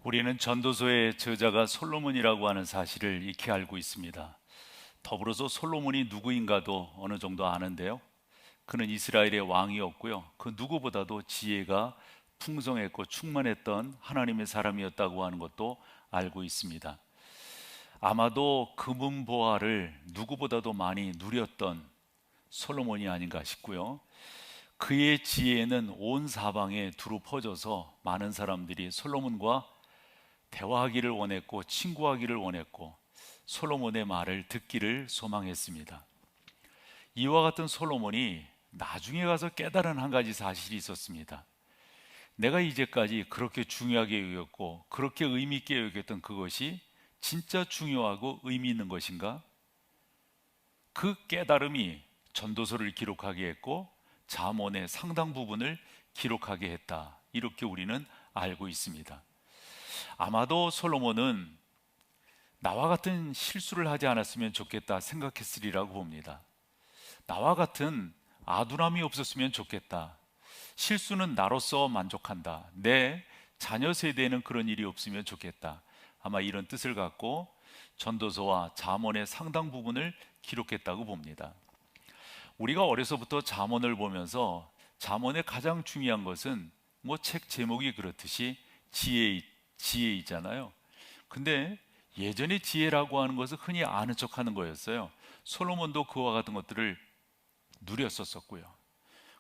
우리는 전도서의 저자가 솔로몬이라고 하는 사실을 익히 알고 있습니다. 더불어서 솔로몬이 누구인가도 어느 정도 아는데요. 그는 이스라엘의 왕이었고요. 그 누구보다도 지혜가 풍성했고 충만했던 하나님의 사람이었다고 하는 것도 알고 있습니다. 아마도 금은보화를 누구보다도 많이 누렸던 솔로몬이 아닌가 싶고요. 그의 지혜는 온 사방에 두루 퍼져서 많은 사람들이 솔로몬과 대화하기를 원했고 친구하기를 원했고 솔로몬의 말을 듣기를 소망했습니다. 이와 같은 솔로몬이 나중에 가서 깨달은 한 가지 사실이 있었습니다. 내가 이제까지 그렇게 중요하게 여겼고 그렇게 의미 있게 여겼던 그것이 진짜 중요하고 의미 있는 것인가? 그 깨달음이 전도서를 기록하게 했고 잠언의 상당 부분을 기록하게 했다. 이렇게 우리는 알고 있습니다. 아마도 솔로몬은 나와 같은 실수를 하지 않았으면 좋겠다 생각했으리라고 봅니다. 나와 같은 아둔함이 없었으면 좋겠다. 실수는 나로서 만족한다. 내 자녀 세대에는 그런 일이 없으면 좋겠다. 아마 이런 뜻을 갖고 전도서와 잠언의 상당 부분을 기록했다고 봅니다. 우리가 어려서부터 잠언을 보면서 잠언의 가장 중요한 것은 뭐 책 제목이 그렇듯이 지혜이잖아요. 근데 예전에 지혜라고 하는 것은 흔히 아는 척하는 거였어요. 솔로몬도 그와 같은 것들을 누렸었고요.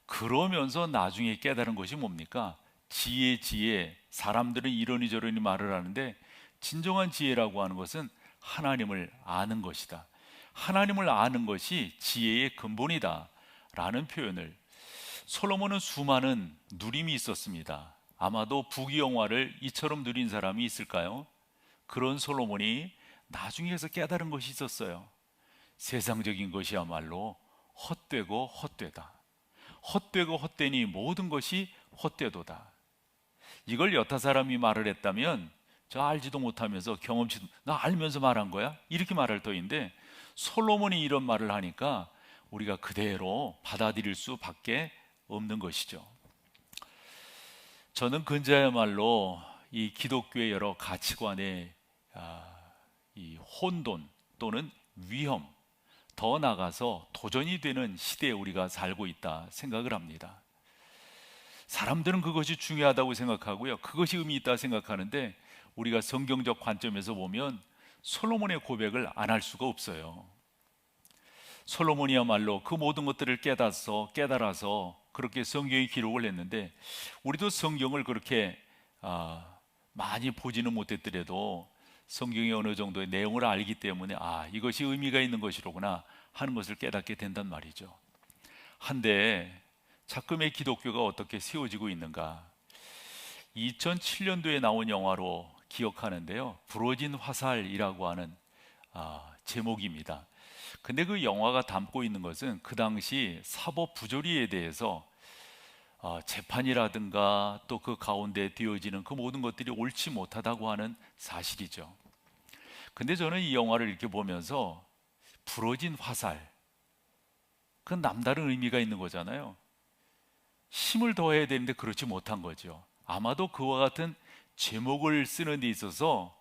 그러면서 나중에 깨달은 것이 뭡니까? 지혜. 사람들은 이러니 저러니 말을 하는데 진정한 지혜라고 하는 것은 하나님을 아는 것이다. 하나님을 아는 것이 지혜의 근본이다 라는 표현을, 솔로몬은 수많은 누림이 있었습니다. 아마도 부귀영화를 이처럼 누린 사람이 있을까요? 그런 솔로몬이 나중에 서 깨달은 것이 있었어요. 세상적인 것이야말로 헛되고 헛되다. 헛되고 헛되니 모든 것이 헛되도다. 이걸 여타 사람이 말을 했다면 저 알지도 못하면서 경험치도, 나 알면서 말한 거야? 이렇게 말할 터인데 솔로몬이 이런 말을 하니까 우리가 그대로 받아들일 수밖에 없는 것이죠. 저는 근자야말로 이 기독교의 여러 가치관의 이 혼돈 또는 위험, 더 나아가서 도전이 되는 시대에 우리가 살고 있다 생각을 합니다. 사람들은 그것이 중요하다고 생각하고요, 그것이 의미 있다 생각하는데 우리가 성경적 관점에서 보면 솔로몬의 고백을 안 할 수가 없어요. 솔로몬이야말로 그 모든 것들을 깨달아서 그렇게 성경에 기록을 했는데 우리도 성경을 그렇게 많이 보지는 못했더라도 성경의 어느 정도의 내용을 알기 때문에 이것이 의미가 있는 것이로구나 하는 것을 깨닫게 된단 말이죠. 한데 작금의 기독교가 어떻게 세워지고 있는가? 2007년도에 나온 영화로 기억하는데요, 부러진 화살이라고 하는 제목입니다. 근데 그 영화가 담고 있는 것은 그 당시 사법 부조리에 대해서 재판이라든가 또 그 가운데 되어지는 그 모든 것들이 옳지 못하다고 하는 사실이죠. 근데 저는 이 영화를 이렇게 보면서 부러진 화살, 그건 남다른 의미가 있는 거잖아요. 힘을 더해야 되는데 그렇지 못한 거죠. 아마도 그와 같은 제목을 쓰는 데 있어서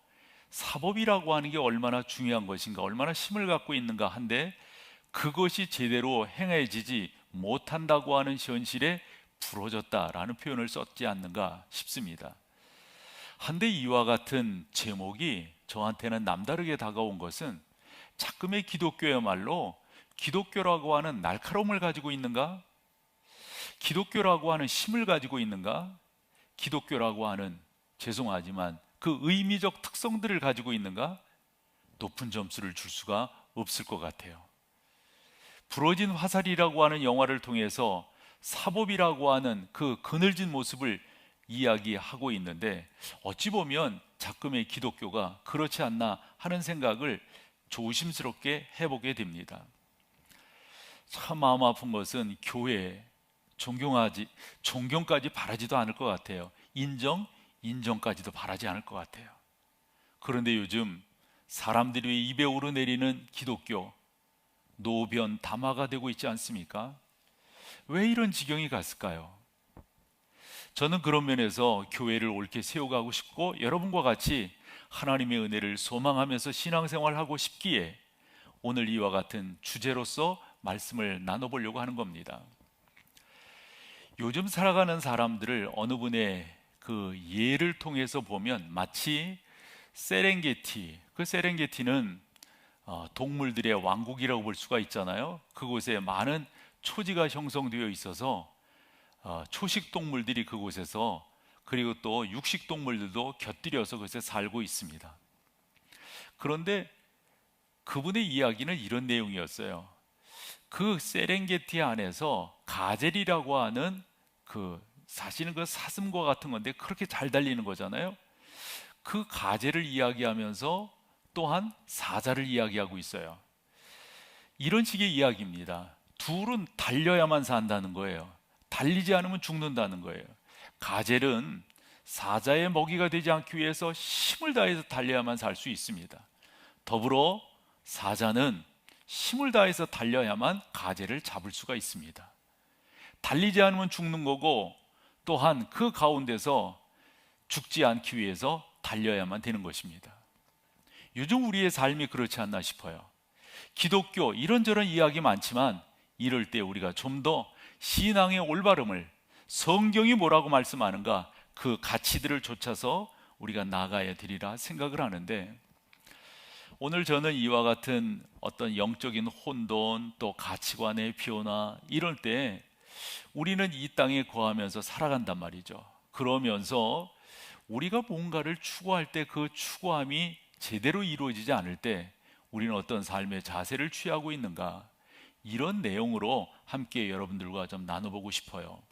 사법이라고 하는 게 얼마나 중요한 것인가, 얼마나 힘을 갖고 있는가 한데 그것이 제대로 행해지지 못한다고 하는 현실에 부러졌다라는 표현을 썼지 않는가 싶습니다. 한데 이와 같은 제목이 저한테는 남다르게 다가온 것은 작금의 기독교야말로 기독교라고 하는 날카로움을 가지고 있는가? 기독교라고 하는 힘을 가지고 있는가? 기독교라고 하는, 죄송하지만 그 의미적 특성들을 가지고 있는가? 높은 점수를 줄 수가 없을 것 같아요. 부러진 화살이라고 하는 영화를 통해서 사법이라고 하는 그 그늘진 모습을 이야기하고 있는데 어찌 보면 작금의 기독교가 그렇지 않나 하는 생각을 조심스럽게 해보게 됩니다. 참 마음 아픈 것은 교회 존경까지 바라지도 않을 것 같아요. 인정까지도 바라지 않을 것 같아요. 그런데 요즘 사람들이 입에 오르내리는 기독교, 노변 담화가 되고 있지 않습니까? 왜 이런 지경이 갔을까요? 저는 그런 면에서 교회를 옳게 세워가고 싶고 여러분과 같이 하나님의 은혜를 소망하면서 신앙생활하고 싶기에 오늘 이와 같은 주제로서 말씀을 나눠보려고 하는 겁니다. 요즘 살아가는 사람들을 어느 분의 그 예를 통해서 보면 마치 세렝게티, 그 세렝게티는 동물들의 왕국이라고 볼 수가 있잖아요. 그곳에 많은 초지가 형성되어 있어서 초식 동물들이 그곳에서, 그리고 또 육식 동물들도 곁들여서 그곳에 살고 있습니다. 그런데 그분의 이야기는 이런 내용이었어요. 그 세렝게티 안에서 가젤이라고 하는 사실은 그 사슴과 같은 건데 그렇게 잘 달리는 거잖아요. 그 가젤을 이야기하면서 또한 사자를 이야기하고 있어요. 이런 식의 이야기입니다. 둘은 달려야만 산다는 거예요. 달리지 않으면 죽는다는 거예요. 가젤은 사자의 먹이가 되지 않기 위해서 힘을 다해서 달려야만 살 수 있습니다. 더불어 사자는 힘을 다해서 달려야만 가젤을 잡을 수가 있습니다. 달리지 않으면 죽는 거고, 또한 그 가운데서 죽지 않기 위해서 달려야만 되는 것입니다. 요즘 우리의 삶이 그렇지 않나 싶어요. 기독교 이런저런 이야기 많지만 이럴 때 우리가 좀 더 신앙의 올바름을, 성경이 뭐라고 말씀하는가, 그 가치들을 좇아서 우리가 나가야 되리라 생각을 하는데, 오늘 저는 이와 같은 어떤 영적인 혼돈, 또 가치관의 변화, 이럴 때 우리는 이 땅에 거하면서 살아간단 말이죠. 그러면서 우리가 뭔가를 추구할 때 그 추구함이 제대로 이루어지지 않을 때 우리는 어떤 삶의 자세를 취하고 있는가, 이런 내용으로 함께 여러분들과 좀 나눠보고 싶어요.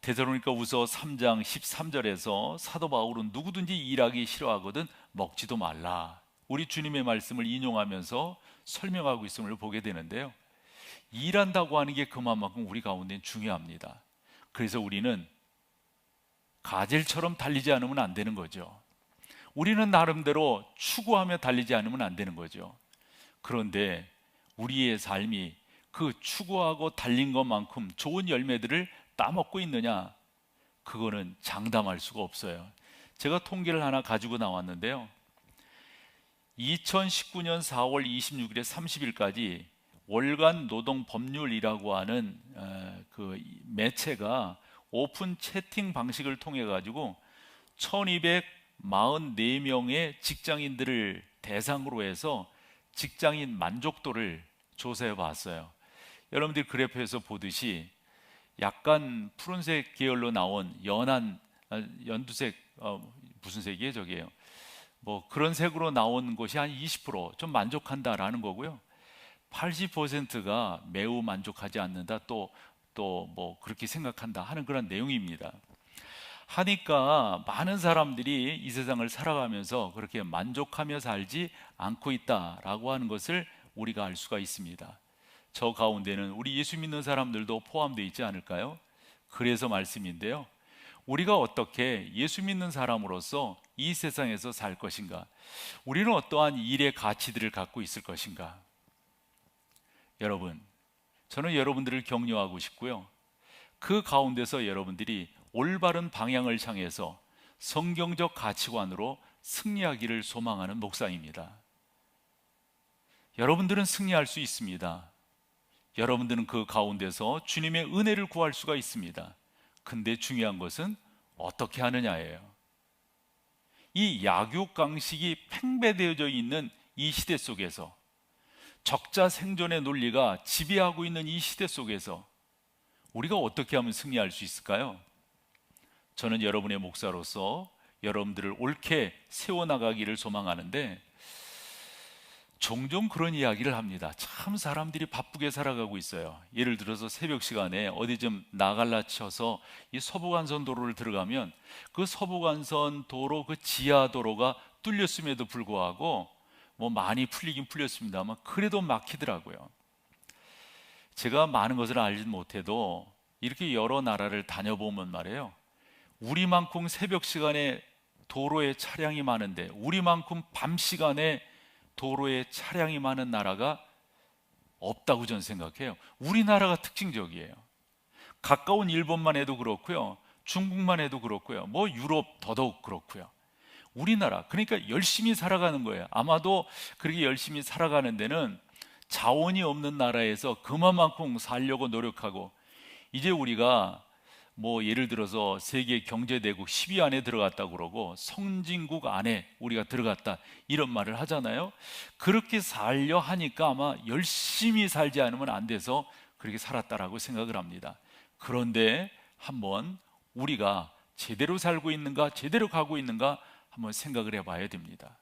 데살로니가후서 3장 13절에서 사도 바울은 누구든지 일하기 싫어하거든 먹지도 말라, 우리 주님의 말씀을 인용하면서 설명하고 있음을 보게 되는데요. 일한다고 하는 게 그만큼 우리 가운데 중요합니다. 그래서 우리는 가젤처럼 달리지 않으면 안 되는 거죠. 우리는 나름대로 추구하며 달리지 않으면 안 되는 거죠. 그런데 우리의 삶이 그 추구하고 달린 것만큼 좋은 열매들을 따먹고 있느냐, 그거는 장담할 수가 없어요. 제가 통계를 하나 가지고 나왔는데요, 2019년 4월 26일에 30일까지 월간 노동 법률이라고 하는 그 매체가 오픈 채팅 방식을 통해 가지고 1244명의 직장인들을 대상으로 해서 직장인 만족도를 조사해 봤어요. 여러분들이 그래프에서 보듯이 약간 푸른색 계열로 나온 연한 연두색, 무슨 색이에요 저게요, 뭐 그런 색으로 나온 것이 한 20%좀 만족한다라는 거고요. 80%가 매우 만족하지 않는다, 또 뭐 그렇게 생각한다 하는 그런 내용입니다. 하니까 많은 사람들이 이 세상을 살아가면서 그렇게 만족하며 살지 않고 있다라고 하는 것을 우리가 알 수가 있습니다. 저 가운데는 우리 예수 믿는 사람들도 포함되어 있지 않을까요? 그래서 말씀인데요, 우리가 어떻게 예수 믿는 사람으로서 이 세상에서 살 것인가, 우리는 어떠한 일의 가치들을 갖고 있을 것인가. 여러분, 저는 여러분들을 격려하고 싶고요, 그 가운데서 여러분들이 올바른 방향을 향해서 성경적 가치관으로 승리하기를 소망하는 목사입니다. 여러분들은 승리할 수 있습니다. 여러분들은 그 가운데서 주님의 은혜를 구할 수가 있습니다. 근데 중요한 것은 어떻게 하느냐예요. 이 약육강식이 팽배되어져 있는 이 시대 속에서, 적자 생존의 논리가 지배하고 있는 이 시대 속에서 우리가 어떻게 하면 승리할 수 있을까요? 저는 여러분의 목사로서 여러분들을 옳게 세워나가기를 소망하는데, 종종 그런 이야기를 합니다. 참 사람들이 바쁘게 살아가고 있어요. 예를 들어서 새벽 시간에 어디 좀 나갈라 쳐서 이 서부간선 도로를 들어가면 그 서부간선 도로 그 지하 도로가 뚫렸음에도 불구하고 뭐 많이 풀리긴 풀렸습니다만 그래도 막히더라고요. 제가 많은 것을 알지 못해도 이렇게 여러 나라를 다녀보면 말이에요, 우리만큼 새벽 시간에 도로에 차량이 많은데, 우리만큼 밤 시간에 도로에 차량이 많은 나라가 없다고 저는 생각해요. 우리나라가 특징적이에요. 가까운 일본만 해도 그렇고요, 중국만 해도 그렇고요. 뭐 유럽 더더욱 그렇고요. 우리나라, 그러니까 열심히 살아가는 거예요. 아마도 그렇게 열심히 살아가는 데는 자원이 없는 나라에서 그만큼 살려고 노력하고, 이제 우리가 뭐 예를 들어서 세계 경제대국 10위 안에 들어갔다 그러고 선진국 안에 우리가 들어갔다 이런 말을 하잖아요. 그렇게 살려 하니까 아마 열심히 살지 않으면 안 돼서 그렇게 살았다라고 생각을 합니다. 그런데 한번 우리가 제대로 살고 있는가, 제대로 가고 있는가 한번 생각을 해봐야 됩니다.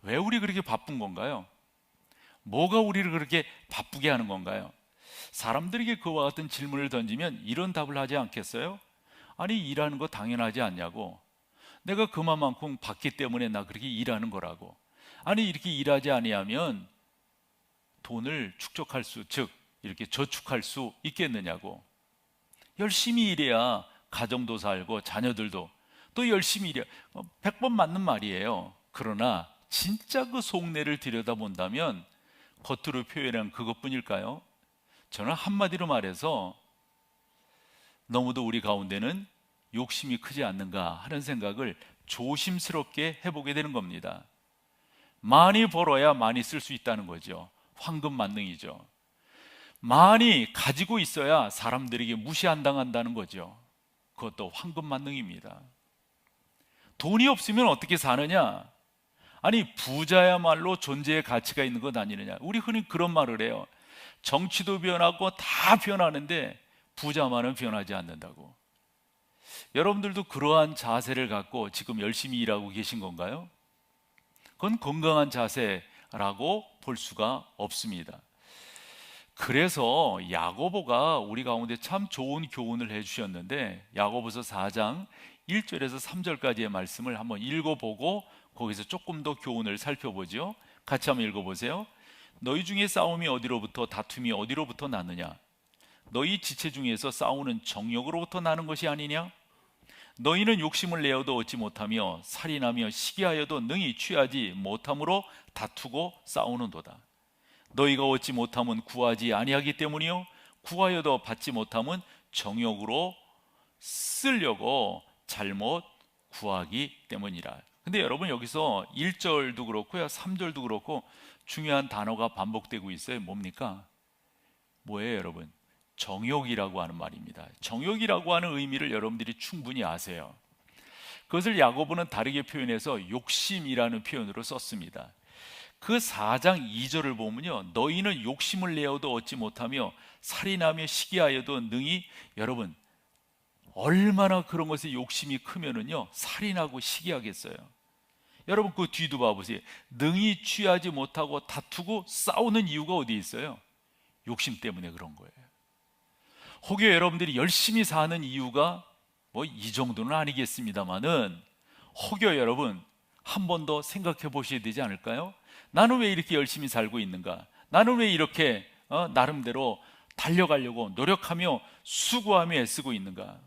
왜 우리 그렇게 바쁜 건가요? 뭐가 우리를 그렇게 바쁘게 하는 건가요? 사람들에게 그와 같은 질문을 던지면 이런 답을 하지 않겠어요? 아니, 일하는 거 당연하지 않냐고. 내가 그만큼 받기 때문에 나 그렇게 일하는 거라고. 아니, 이렇게 일하지 아니하면 돈을 축적할 수, 즉 이렇게 저축할 수 있겠느냐고. 열심히 일해야 가정도 살고 자녀들도, 또 열심히 일해야 100번 맞는 말이에요. 그러나 진짜 그 속내를 들여다본다면 겉으로 표현한 그것뿐일까요? 저는 한마디로 말해서 너무도 우리 가운데는 욕심이 크지 않는가 하는 생각을 조심스럽게 해보게 되는 겁니다. 많이 벌어야 많이 쓸 수 있다는 거죠. 황금 만능이죠. 많이 가지고 있어야 사람들에게 무시 안 당한다는 거죠. 그것도 황금 만능입니다. 돈이 없으면 어떻게 사느냐? 아니, 부자야말로 존재의 가치가 있는 것 아니느냐? 우리 흔히 그런 말을 해요. 정치도 변하고 다 변하는데 부자만은 변하지 않는다고. 여러분들도 그러한 자세를 갖고 지금 열심히 일하고 계신 건가요? 그건 건강한 자세라고 볼 수가 없습니다. 그래서 야고보가 우리 가운데 참 좋은 교훈을 해주셨는데, 야고보서 4장 1절에서 3절까지의 말씀을 한번 읽어보고 거기서 조금 더 교훈을 살펴보죠. 같이 한번 읽어보세요. 너희 중에 싸움이 어디로부터, 다툼이 어디로부터 나느냐? 너희 지체 중에서 싸우는 정욕으로부터 나는 것이 아니냐? 너희는 욕심을 내어도 얻지 못하며 살인하며 시기하여도 능히 취하지 못함으로 다투고 싸우는도다. 너희가 얻지 못함은 구하지 아니하기 때문이요 구하여도 받지 못함은 정욕으로 쓰려고 잘못 구하기 때문이라. 근데 여러분, 여기서 1절도 그렇고요 3절도 그렇고 중요한 단어가 반복되고 있어요. 뭡니까? 뭐예요, 여러분? 정욕이라고 하는 말입니다. 정욕이라고 하는 의미를 여러분들이 충분히 아세요. 그것을 야고보는 다르게 표현해서 욕심이라는 표현으로 썼습니다. 그 4장 2절을 보면요, 너희는 욕심을 내어도 얻지 못하며 살인하며 시기하여도 능히, 여러분 얼마나 그런 것에 욕심이 크면은요 살인하고 시기하겠어요. 여러분 그 뒤도 봐보세요. 능히 취하지 못하고 다투고 싸우는 이유가 어디 있어요? 욕심 때문에 그런 거예요. 혹여 여러분들이 열심히 사는 이유가 뭐 이 정도는 아니겠습니다만은, 혹여 여러분 한 번 더 생각해 보셔야 되지 않을까요? 나는 왜 이렇게 열심히 살고 있는가? 나는 왜 이렇게 나름대로 달려가려고 노력하며 수고하며 애쓰고 있는가?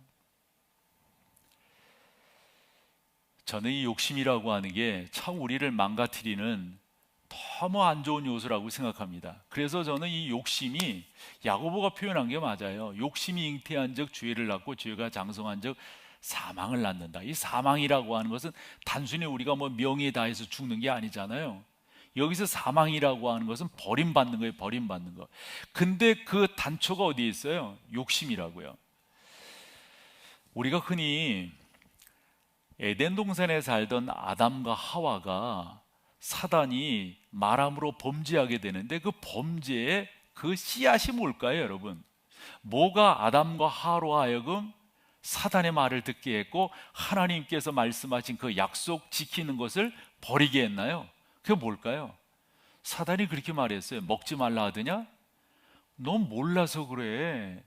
저는 이 욕심이라고 하는 게 참 우리를 망가뜨리는 너무 안 좋은 요소라고 생각합니다. 그래서 저는 이 욕심이, 야고보가 표현한 게 맞아요. 욕심이 잉태한 적 죄를 낳고 죄가 장성한 적 사망을 낳는다. 이 사망이라고 하는 것은 단순히 우리가 뭐 명예에 다해서 죽는 게 아니잖아요. 여기서 사망이라고 하는 것은 버림받는 거예요. 버림받는 거. 근데 그 단초가 어디에 있어요? 욕심이라고요. 우리가 흔히 에덴 동산에 살던 아담과 하와가 사단이 말함으로 범죄하게 되는데, 그 범죄의 그 씨앗이 뭘까요, 여러분? 뭐가 아담과 하와로 하여금 사단의 말을 듣게 했고 하나님께서 말씀하신 그 약속 지키는 것을 버리게 했나요? 그게 뭘까요? 사단이 그렇게 말했어요. 먹지 말라 하더냐? 너 몰라서 그래.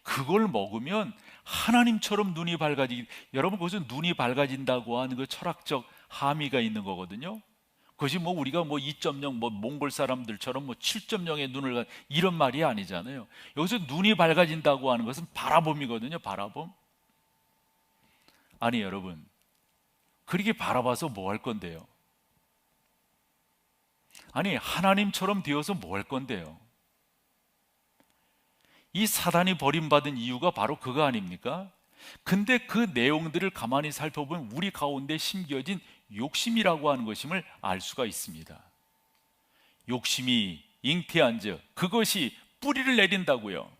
그걸 먹으면 하나님처럼 눈이 밝아지기. 여러분, 그것은 눈이 밝아진다고 하는 그 철학적 함의가 있는 거거든요. 그것이 뭐 우리가 뭐 2.0 뭐 몽골 사람들처럼 뭐 7.0의 눈을 이런 말이 아니잖아요. 여기서 눈이 밝아진다고 하는 것은 바라봄이거든요. 바라봄. 아니 여러분, 그렇게 바라봐서 뭐 할 건데요? 아니 하나님처럼 되어서 뭐 할 건데요? 이 사단이 버림받은 이유가 바로 그거 아닙니까? 근데 그 내용들을 가만히 살펴보면 우리 가운데 심겨진 욕심이라고 하는 것임을 알 수가 있습니다. 욕심이 잉태한 즉 그것이 뿌리를 내린다고요.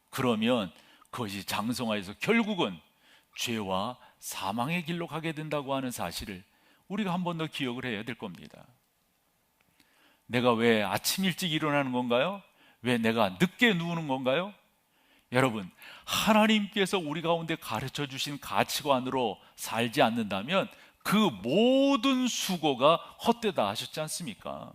그러면 그것이 장성하여서 결국은 죄와 사망의 길로 가게 된다고 하는 사실을 우리가 한 번 더 기억을 해야 될 겁니다. 내가 왜 아침 일찍 일어나는 건가요? 왜 내가 늦게 누우는 건가요? 여러분, 하나님께서 우리 가운데 가르쳐 주신 가치관으로 살지 않는다면 그 모든 수고가 헛되다 하셨지 않습니까?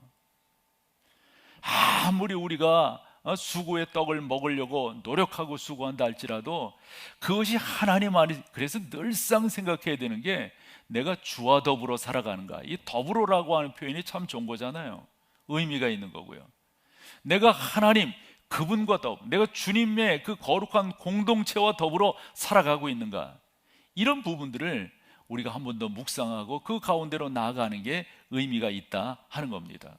아무리 우리가 수고의 떡을 먹으려고 노력하고 수고한다 할지라도 그것이 하나님 안에, 그래서 늘상 생각해야 되는 게 내가 주와 더불어 살아가는가. 이 더불어라고 하는 표현이 참 좋은 거잖아요. 의미가 있는 거고요. 내가 하나님 그분과 내가 주님의 그 거룩한 공동체와 더불어 살아가고 있는가, 이런 부분들을 우리가 한 번 더 묵상하고 그 가운데로 나아가는 게 의미가 있다 하는 겁니다.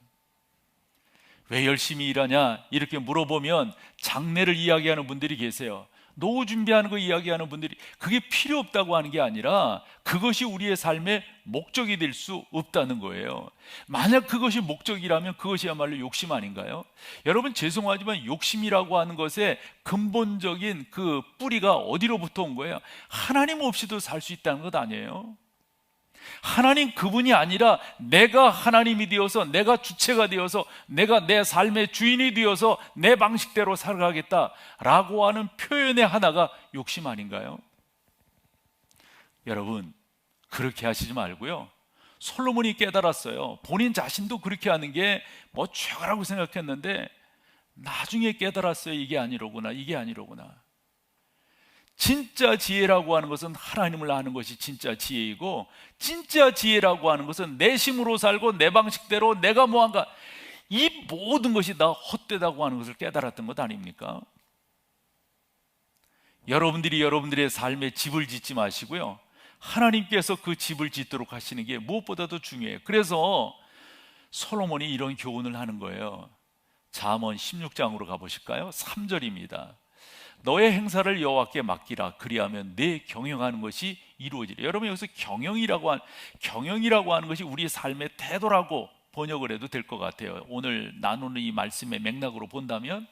왜 열심히 일하냐 이렇게 물어보면 장래를 이야기하는 분들이 계세요. 노후 준비하는 거 이야기하는 분들이, 그게 필요 없다고 하는 게 아니라 그것이 우리의 삶의 목적이 될 수 없다는 거예요. 만약 그것이 목적이라면 그것이야말로 욕심 아닌가요? 여러분, 죄송하지만 욕심이라고 하는 것의 근본적인 그 뿌리가 어디로부터 온 거예요? 하나님 없이도 살 수 있다는 것 아니에요? 하나님 그분이 아니라 내가 하나님이 되어서, 내가 주체가 되어서, 내가 내 삶의 주인이 되어서 내 방식대로 살아가겠다라고 하는 표현의 하나가 욕심 아닌가요? 여러분, 그렇게 하시지 말고요, 솔로몬이 깨달았어요. 본인 자신도 그렇게 하는 게 뭐 최고라고 생각했는데 나중에 깨달았어요. 이게 아니로구나, 이게 아니로구나. 진짜 지혜라고 하는 것은 하나님을 아는 것이 진짜 지혜이고, 진짜 지혜라고 하는 것은 내 힘으로 살고 내 방식대로 내가 뭐한가, 이 모든 것이 다 헛되다고 하는 것을 깨달았던 것 아닙니까? 여러분들이 여러분들의 삶에 집을 짓지 마시고요, 하나님께서 그 집을 짓도록 하시는 게 무엇보다도 중요해요. 그래서 솔로몬이 이런 교훈을 하는 거예요. 잠언 16장으로 가보실까요? 3절입니다. 너의 행사를 여호와께 맡기라. 그리하면 내 경영하는 것이 이루어지리라. 여러분, 여기서 경영이라고 하는 것이 우리의 삶의 태도라고 번역을 해도 될 것 같아요. 오늘 나누는 이 말씀의 맥락으로 본다면,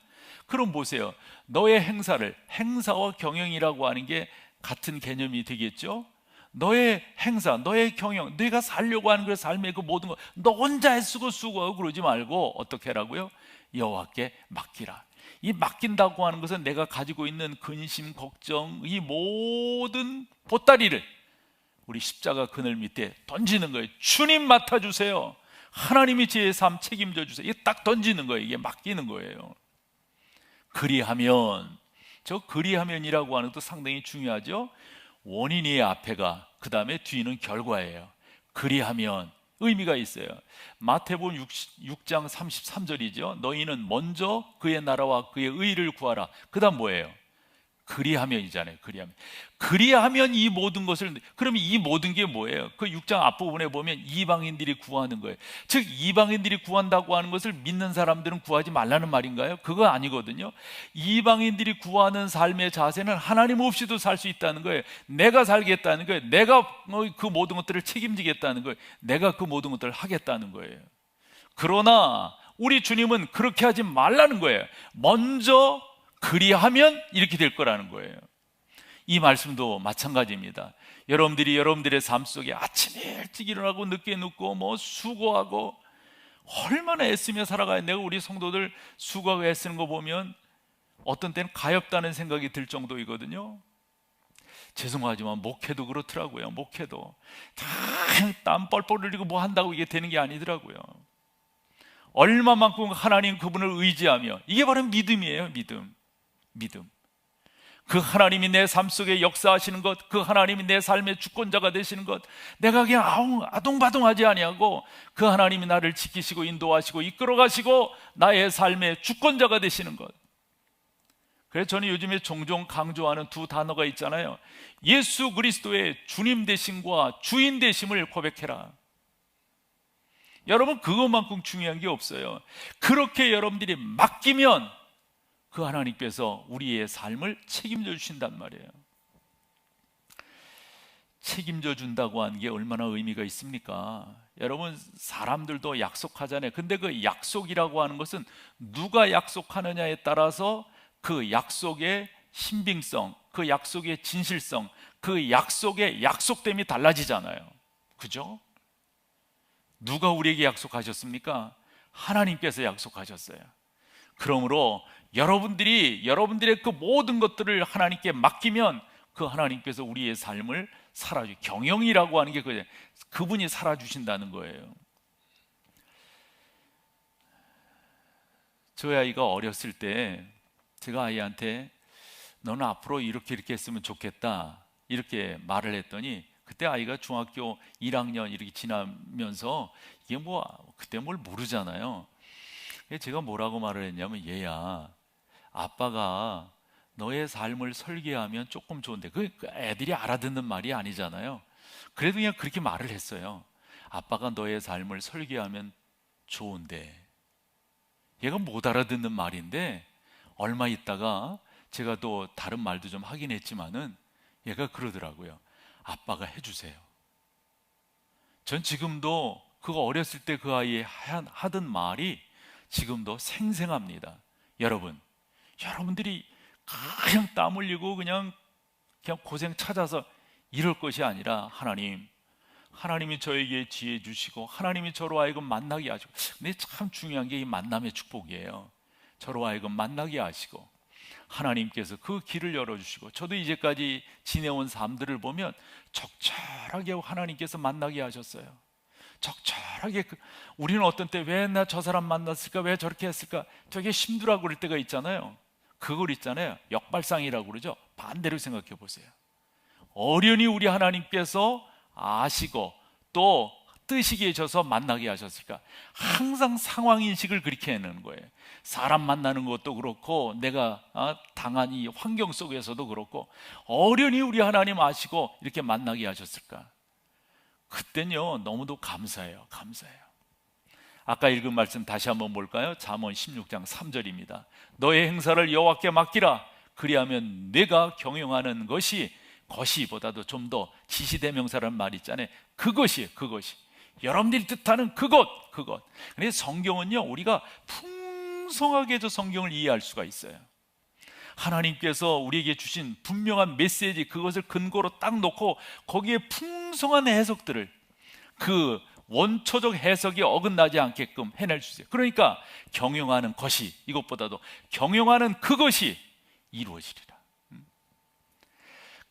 그럼 보세요. 너의 행사와 경영이라고 하는 게 같은 개념이 되겠죠? 너의 행사, 너의 경영, 내가 살려고 하는 그 삶의 그 모든 거 너 혼자 애쓰고 수고하고 그러지 말고 어떻게 하라고요? 여호와께 맡기라. 이 맡긴다고 하는 것은 내가 가지고 있는 근심, 걱정, 이 모든 보따리를 우리 십자가 그늘 밑에 던지는 거예요. 주님 맡아주세요. 하나님이 제 삶 책임져 주세요. 이게 딱 던지는 거예요. 이게 맡기는 거예요. 그리하면, 저 그리하면이라고 하는 것도 상당히 중요하죠. 원인이 앞에가, 그 다음에 뒤는 결과예요. 그리하면 의미가 있어요. 마태복음 6장 33절이죠. 너희는 먼저 그의 나라와 그의 의를 구하라. 그 다음 뭐예요? 그리하면이잖아요. 그리하면 이 모든 것을, 그러면 이 모든 게 뭐예요? 그 6장 앞부분에 보면 이방인들이 구하는 거예요. 즉 이방인들이 구한다고 하는 것을 믿는 사람들은 구하지 말라는 말인가요? 그거 아니거든요. 이방인들이 구하는 삶의 자세는 하나님 없이도 살 수 있다는 거예요. 내가 살겠다는 거예요. 내가 그 모든 것들을 책임지겠다는 거예요. 내가 그 모든 것들을 하겠다는 거예요. 그러나 우리 주님은 그렇게 하지 말라는 거예요. 먼저 그리하면 이렇게 될 거라는 거예요. 이 말씀도 마찬가지입니다. 여러분들이 여러분들의 삶 속에 아침에 일찍 일어나고 늦게 눕고 뭐 수고하고 얼마나 애쓰며 살아가야, 내가 우리 성도들 수고하고 애쓰는 거 보면 어떤 때는 가엾다는 생각이 들 정도이거든요. 죄송하지만 목회도 그렇더라고요. 목회도 다 땀 뻘뻘 흘리고 뭐 한다고 이게 되는 게 아니더라고요. 얼마만큼 하나님 그분을 의지하며, 이게 바로 믿음이에요. 믿음. 그 하나님이 내 삶 속에 역사하시는 것, 그 하나님이 내 삶의 주권자가 되시는 것, 내가 그냥 아동바동하지 아니하고 그 하나님이 나를 지키시고 인도하시고 이끌어가시고 나의 삶의 주권자가 되시는 것. 그래서 저는 요즘에 종종 강조하는 두 단어가 있잖아요. 예수 그리스도의 주님 되심과 주인 되심을 고백해라. 여러분, 그것만큼 중요한 게 없어요. 그렇게 여러분들이 맡기면 그 하나님께서 우리의 삶을 책임져 주신단 말이에요. 책임져 준다고 하는 게 얼마나 의미가 있습니까? 여러분, 사람들도 약속하잖아요. 근데 그 약속이라고 하는 것은 누가 약속하느냐에 따라서 그 약속의 신빙성, 그 약속의 진실성, 그 약속의 약속됨이 달라지잖아요. 그죠? 누가 우리에게 약속하셨습니까? 하나님께서 약속하셨어요. 그러므로 여러분들의 그 모든 것들을 하나님께 맡기면 그 하나님께서 우리의 삶을 경영이라고 하는 게 그분이 살아주신다는 거예요. 저희 아이가 어렸을 때 제가 아이한테 너는 앞으로 이렇게 했으면 좋겠다 이렇게 말을 했더니, 그때 아이가 중학교 1학년 이렇게 지나면서 이게 뭐 그때 뭘 모르잖아요. 제가 뭐라고 말을 했냐면, 얘야, 아빠가 너의 삶을 설계하면 조금 좋은데, 그 애들이 알아듣는 말이 아니잖아요. 그래도 그냥 그렇게 말을 했어요. 아빠가 너의 삶을 설계하면 좋은데. 얘가 못 알아듣는 말인데, 얼마 있다가 제가 또 다른 말도 좀 하긴 했지만은 얘가 그러더라고요. 아빠가 해주세요. 전 지금도 그거 어렸을 때 그 아이의 하던 말이 지금도 생생합니다. 여러분들이 그냥 땀 흘리고 그냥 고생 찾아서 이럴 것이 아니라, 하나님이 저에게 지혜 주시고 하나님이 저로 하여금 만나게 하시고, 근데 참 중요한 게 이 만남의 축복이에요. 저로 하여금 만나게 하시고 하나님께서 그 길을 열어주시고, 저도 이제까지 지내온 삶들을 보면 적절하게 하나님께서 만나게 하셨어요. 적절하게. 우리는 어떤 때 왜 나 저 사람 만났을까, 왜 저렇게 했을까, 되게 힘들어하고 그럴 때가 있잖아요. 그걸 있잖아요, 역발상이라고 그러죠. 반대로 생각해 보세요. 어련히 우리 하나님께서 아시고 또 뜻이 계셔서 만나게 하셨을까. 항상 상황 인식을 그렇게 해내는 거예요. 사람 만나는 것도 그렇고 내가 당한 이 환경 속에서도 그렇고, 어련히 우리 하나님 아시고 이렇게 만나게 하셨을까. 그땐요 너무도 감사해요. 아까 읽은 말씀 다시 한번 볼까요? 잠언 16장 3절입니다. 너의 행사를 여호와께 맡기라. 그리하면 내가 경영하는 것이보다도 좀 더 지시대명사라는 말이 있잖아요. 그것이 여러분들이 뜻하는 그것. 근데 성경은요, 우리가 풍성하게 저 성경을 이해할 수가 있어요. 하나님께서 우리에게 주신 분명한 메시지, 그것을 근거로 딱 놓고 거기에 풍성한 해석들을, 그 원초적 해석이 어긋나지 않게끔 해낼 수 있어요. 그러니까 경영하는 것이, 이것보다도 경영하는 그것이 이루어지리라.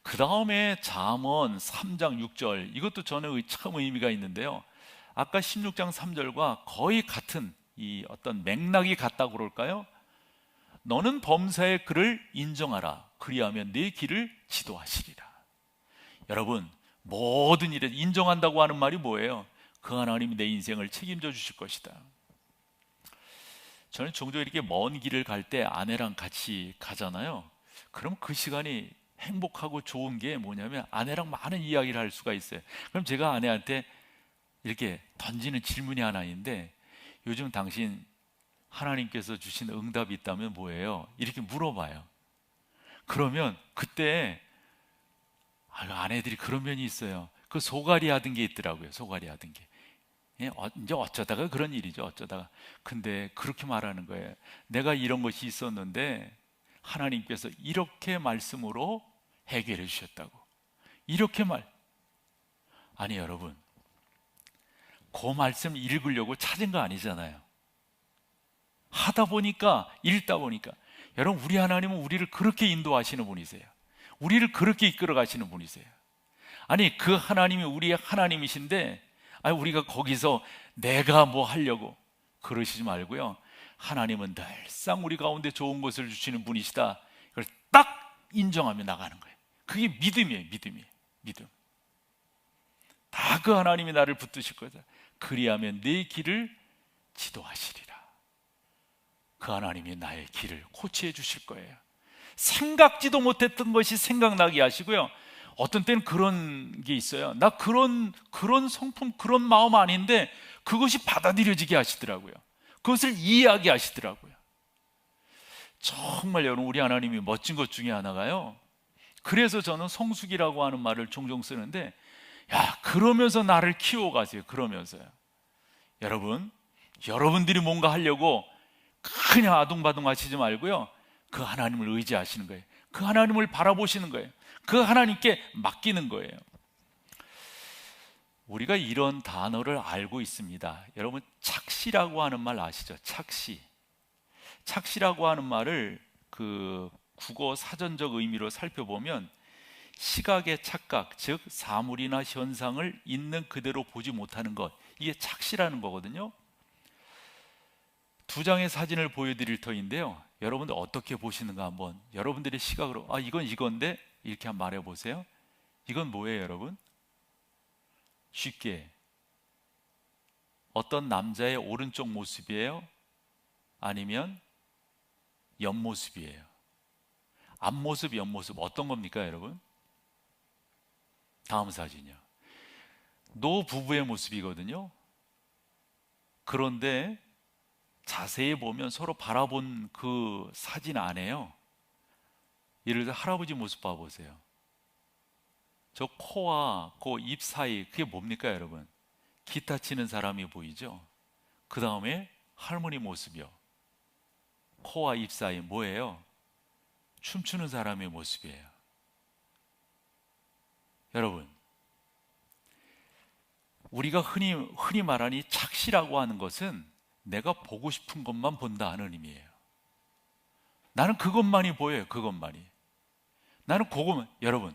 그 다음에 잠언 3장 6절, 이것도 저는 참 의미가 있는데요. 아까 16장 3절과 거의 같은 이 어떤 맥락이 같다고 그럴까요? 너는 범사의 그를 인정하라. 그리하면 내 길을 지도하시리라. 여러분, 모든 일에 인정한다고 하는 말이 뭐예요? 그 하나님이 내 인생을 책임져 주실 것이다. 저는 종종 이렇게 먼 길을 갈 때 아내랑 같이 가잖아요. 그럼 그 시간이 행복하고 좋은 게 뭐냐면, 아내랑 많은 이야기를 할 수가 있어요. 그럼 제가 아내한테 이렇게 던지는 질문이 하나 있는데, 요즘 당신 하나님께서 주신 응답이 있다면 뭐예요? 이렇게 물어봐요. 그러면 그때 아내들이 그런 면이 있어요. 그 소갈이 하던 게 있더라고요. 소갈이 하던 게. 이제 어쩌다가 그런 일이죠. 어쩌다가. 근데 그렇게 말하는 거예요. 내가 이런 것이 있었는데 하나님께서 이렇게 말씀으로 해결해 주셨다고. 아니 여러분, 그 말씀 읽으려고 찾은 거 아니잖아요. 하다 보니까, 읽다 보니까. 여러분, 우리 하나님은 우리를 그렇게 인도하시는 분이세요. 우리를 그렇게 이끌어 가시는 분이세요. 아니, 그 하나님이 우리의 하나님이신데, 우리가 거기서 내가 뭐 하려고 그러시지 말고요, 하나님은 늘상 우리 가운데 좋은 것을 주시는 분이시다, 그걸 딱 인정하며 나가는 거예요. 그게 믿음이에요. 믿음. 다 그 하나님이 나를 붙드실 거다. 그리하면 내 길을 지도하시리라. 그 하나님이 나의 길을 코치해 주실 거예요. 생각지도 못했던 것이 생각나게 하시고요. 어떤 때는 그런 게 있어요. 나 그런 성품, 그런 마음 아닌데 그것이 받아들여지게 하시더라고요. 그것을 이해하게 하시더라고요. 정말 여러분, 우리 하나님이 멋진 것 중에 하나가요, 그래서 저는 성숙이라고 하는 말을 종종 쓰는데, 야, 그러면서 나를 키워가세요. 그러면서요. 여러분, 여러분들이 뭔가 하려고 그냥 아둥바둥 하시지 말고요, 그 하나님을 의지하시는 거예요. 그 하나님을 바라보시는 거예요. 그 하나님께 맡기는 거예요. 우리가 이런 단어를 알고 있습니다. 여러분, 착시라고 하는 말 아시죠? 착시. 착시라고 하는 말을 그 국어 사전적 의미로 살펴보면 시각의 착각, 즉 사물이나 현상을 있는 그대로 보지 못하는 것, 이게 착시라는 거거든요. 두 장의 사진을 보여드릴 터인데요, 여러분들 어떻게 보시는가 한번 여러분들의 시각으로, 아, 이건 이건데, 이렇게 한번 말해보세요. 이건 뭐예요, 여러분? 쉽게 어떤 남자의 오른쪽 모습이에요? 아니면 옆모습이에요? 앞모습, 옆모습 어떤 겁니까, 여러분? 다음 사진이요. 노 부부의 모습이거든요. 그런데 자세히 보면 서로 바라본 그 사진 안에요, 예를 들어 할아버지 모습 봐보세요. 저 코와 그 입 사이, 그게 뭡니까, 여러분? 기타 치는 사람이 보이죠? 그 다음에 할머니 모습이요. 코와 입 사이 뭐예요? 춤추는 사람의 모습이에요. 여러분, 우리가 흔히 말하니 착시라고 하는 것은 내가 보고 싶은 것만 본다 하는 의미예요. 나는 그것만이 보여요. 그것만이. 나는 그것만. 여러분,